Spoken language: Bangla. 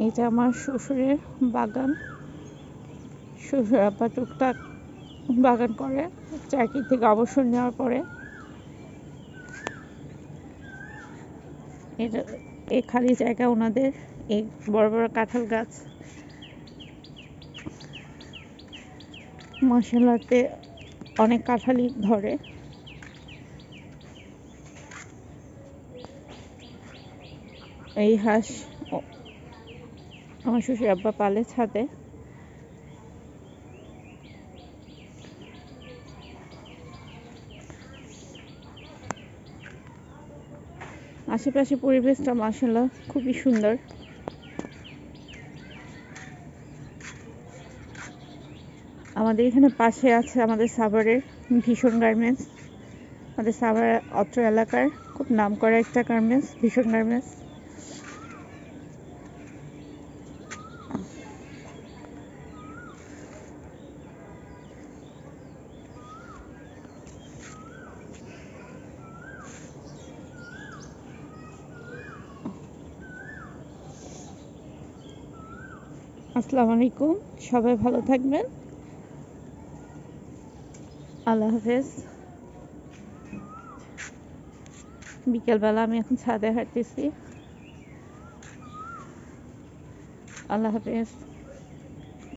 এটা আমার শ্বশুরের বাগান। শ্বশুর আব্বা টুকটাক বাগান করে চাকরি থেকে অবসর নেওয়ার পরে। এটা এই খালি জায়গা ওনাদের, এই বড় বড় কাঁঠাল গাছ, মাসাল্লাতে অনেক কাঁঠালই ধরে। এই হাঁস আমার শ্বশুর আব্বা পালে ছাদে। আশেপাশে পরিবেশটা মাশাআল্লাহ খুবই সুন্দর। আমাদের এখানে পাশে আছে আমাদের সাভারের ভীষণ গার্মেন্টস। আমাদের সাভার অত্র এলাকার খুব নামকরা একটা গার্মেন্টস, ভীষণ গার্মেন্টস। আসসালামু আলাইকুম, সবাই ভালো থাকবেন। আল্লাহ হাফেজ। বিকেলবেলা আমি এখন ছাদে হাঁটতেছি। আল্লাহ হাফেজ।